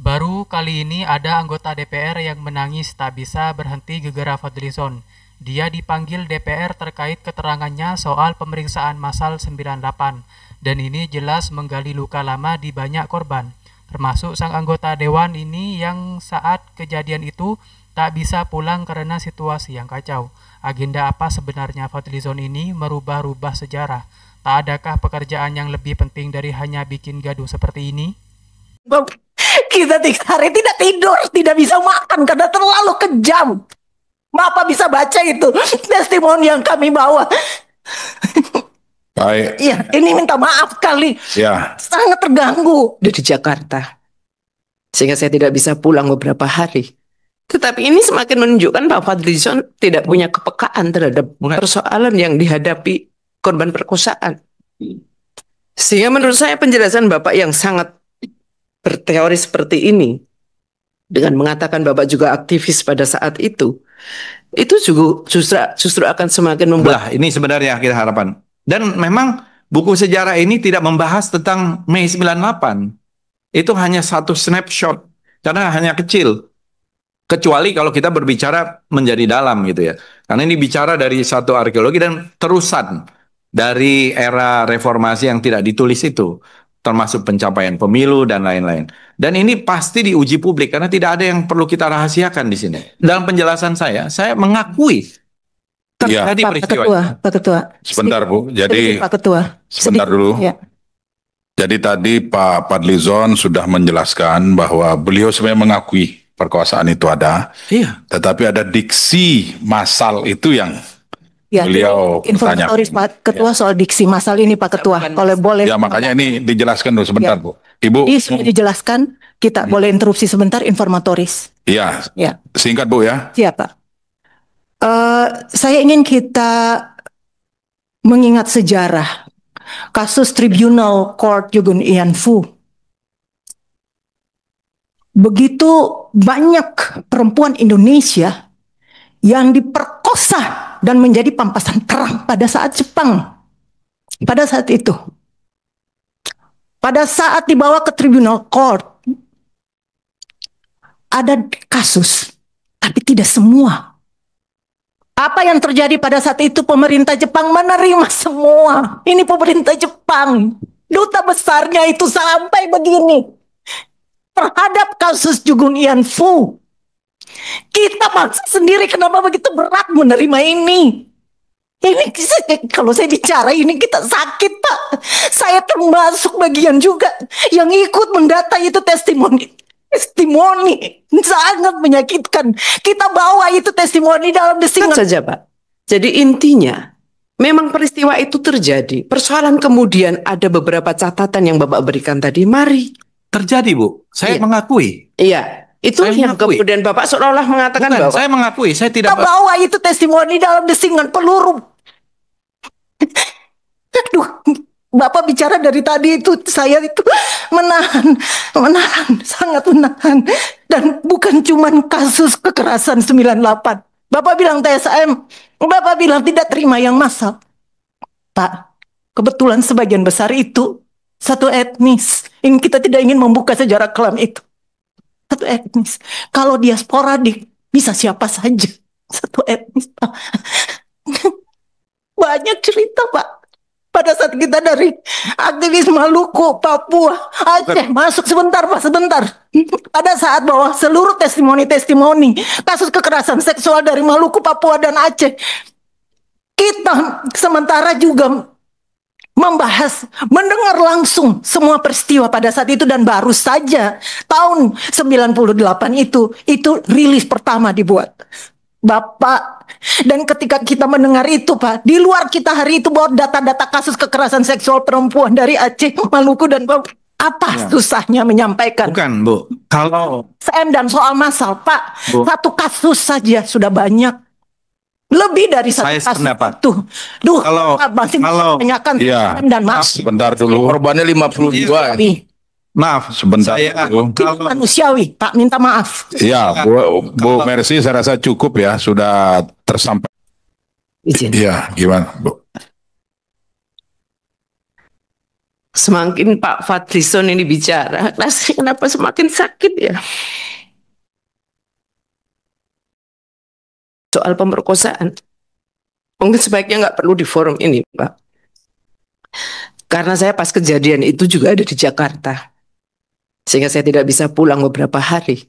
Baru kali ini ada anggota DPR yang menangis tak bisa berhenti gegara Fadlizon. Dia dipanggil DPR terkait keterangannya soal pemeriksaan massal 98. Dan ini jelas menggali luka lama di banyak korban. Termasuk sang anggota dewan ini yang saat kejadian itu tak bisa pulang karena situasi yang kacau. Agenda apa sebenarnya Fadlizon ini merubah-rubah sejarah? Tak adakah pekerjaan yang lebih penting dari hanya bikin gaduh seperti ini? Kita 3 hari tidak tidur, tidak bisa makan karena terlalu kejam. Bapak bisa baca itu testimoni yang kami bawa. Baik. Iya, ini minta maaf kali. Ya. Sangat terganggu di Jakarta. Sehingga saya tidak bisa pulang beberapa hari. Tetapi ini semakin menunjukkan bahwa Fadlizon tidak punya kepekaan terhadap persoalan yang dihadapi korban perkosaan. Sehingga menurut saya penjelasan Bapak yang sangat berteori seperti ini, dengan mengatakan Bapak juga aktivis pada saat itu juga justru akan semakin membuat. Ini sebenarnya kita harapan. Dan memang buku sejarah ini tidak membahas tentang Mei 98. Itu hanya satu snapshot, karena hanya kecil. Kecuali kalau kita berbicara menjadi dalam gitu ya. Karena ini bicara dari satu arkeologi dan terusan dari era reformasi yang tidak ditulis itu. Termasuk pencapaian pemilu dan lain-lain. Dan ini pasti diuji publik karena tidak ada yang perlu kita rahasiakan di sini. Dalam penjelasan saya mengakui terjadi peristiwa. Pak Ketua. Sebentar Bu, jadi Pak Ketua. sebentar dulu. Ya. Jadi tadi Pak Fadlizon sudah menjelaskan bahwa beliau sebenarnya mengakui perkosaan itu ada. Iya. Tetapi ada diksi massal itu yang Ya, beliau informatoris Pak Ketua soal diksi massal ini Pak Ketua. Kalau boleh. Ya makanya ini dijelaskan dulu sebentar Bu. Ibu. Ini sudah dijelaskan, kita boleh interupsi sebentar informatoris. Iya. Ya. Singkat Bu ya. Siap Pak. Saya ingin kita mengingat sejarah kasus Tribunal Court Yugun Ian Fu. Begitu banyak perempuan Indonesia yang diperkosa dan menjadi pampasan perang pada saat Jepang. Pada saat itu. Pada saat dibawa ke Tribunal Court, ada kasus, tapi tidak semua. Apa yang terjadi pada saat itu, pemerintah Jepang menerima semua. Ini pemerintah Jepang. Duta besarnya itu sampai begini. Terhadap kasus Yugun Ian Fu. Kita bangsa sendiri kenapa begitu berat menerima ini? Ini kalau saya bicara ini kita sakit Pak. Saya termasuk bagian juga yang ikut mendata itu testimoni sangat menyakitkan. Kita bawa itu testimoni dalam desingan saja Pak. Jadi intinya memang peristiwa itu terjadi. Persoalan kemudian ada beberapa catatan yang Bapak berikan tadi. Mari. Terjadi Bu. Saya mengakui. Iya. Itu saya yang mengakui. Kemudian Bapak seolah-olah mengatakan bahwa saya mengakui. Saya tidak kita bawa itu testimoni dalam desingan peluru. Aduh, Bapak bicara dari tadi itu saya itu menahan, sangat menahan. Dan bukan cuma kasus kekerasan 98. Bapak bilang TSM, Bapak bilang tidak terima yang massal. Pak, kebetulan sebagian besar itu satu etnis. Ini kita tidak ingin membuka sejarah kelam itu. Satu etnis. Kalau dia sporadik, bisa siapa saja. Satu etnis, Pak. Banyak cerita, Pak. Pada saat kita dari aktivis Maluku, Papua, Aceh, masuk sebentar Pak, sebentar. Pada saat bahwa seluruh testimoni kasus kekerasan seksual dari Maluku, Papua, dan Aceh, kita sementara juga membahas, mendengar langsung semua peristiwa pada saat itu. Dan baru saja tahun 98 itu rilis pertama dibuat. Bapak, dan ketika kita mendengar itu Pak, di luar kita hari itu bawa data-data kasus kekerasan seksual perempuan dari Aceh, Maluku, dan apa susahnya menyampaikan? Bukan Bu, kalau dan soal massal Pak, Bu, satu kasus saja sudah banyak. Lebih dari satu kasus itu. Duh, kalau masih menanyakan dan maaf. Sebentar dulu. Korbannya 52. Maaf, sebentar. Manusiawi, Pak, minta maaf. Ya, Bu Mercy, saya rasa cukup ya, sudah tersampaikan. Iya, gimana Bu? Semakin Pak Fadlizon ini bicara, rasanya kenapa semakin sakit ya? Soal pemerkosaan. Mungkin sebaiknya nggak perlu di forum ini, Pak. Karena saya pas kejadian itu juga ada di Jakarta. Sehingga saya tidak bisa pulang beberapa hari.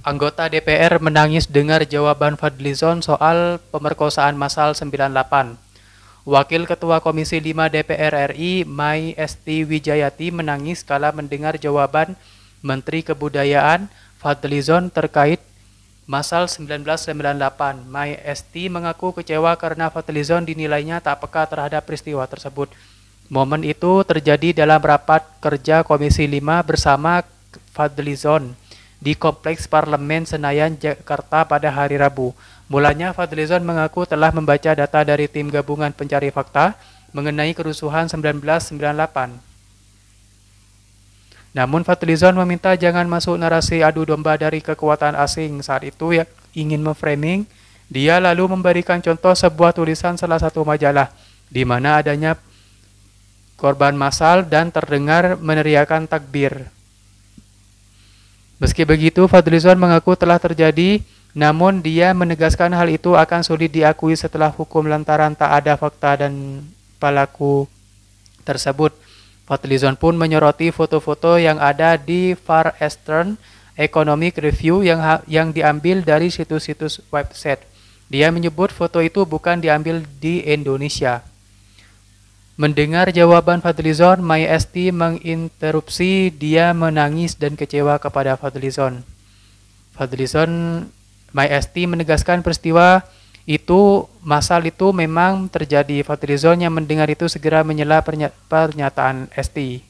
Anggota DPR menangis dengar jawaban Fadlizon soal pemerkosaan massal 98. Wakil Ketua Komisi 5 DPR RI, Mai Esti Wijayati menangis kala mendengar jawaban Menteri Kebudayaan Fadlizon terkait massal 1998. Mai Esti mengaku kecewa karena Fadlizon dinilainya tak peka terhadap peristiwa tersebut. Momen itu terjadi dalam rapat kerja Komisi 5 bersama Fadlizon di Kompleks Parlemen Senayan, Jakarta pada hari Rabu. Mulanya Fadlizon mengaku telah membaca data dari tim gabungan pencari fakta mengenai kerusuhan 1998. Namun Fadlizon meminta jangan masuk narasi adu domba dari kekuatan asing. Saat itu yang ingin memframing, dia lalu memberikan contoh sebuah tulisan salah satu majalah di mana adanya korban massal dan terdengar meneriakan takbir. Meski begitu, Fadlizon mengaku telah terjadi, namun dia menegaskan hal itu akan sulit diakui setelah hukum lantaran tak ada fakta dan pelaku tersebut. Fadlizon pun menyoroti foto-foto yang ada di Far Eastern Economic Review yang diambil dari situs-situs website. Dia menyebut foto itu bukan diambil di Indonesia. Mendengar jawaban Fadlizon, Mai Esti menginterupsi, dia menangis dan kecewa kepada Fadlizon. Mai Esti menegaskan peristiwa itu, massal itu memang terjadi. Fadlizon yang mendengar itu segera menyela pernyataan Esti.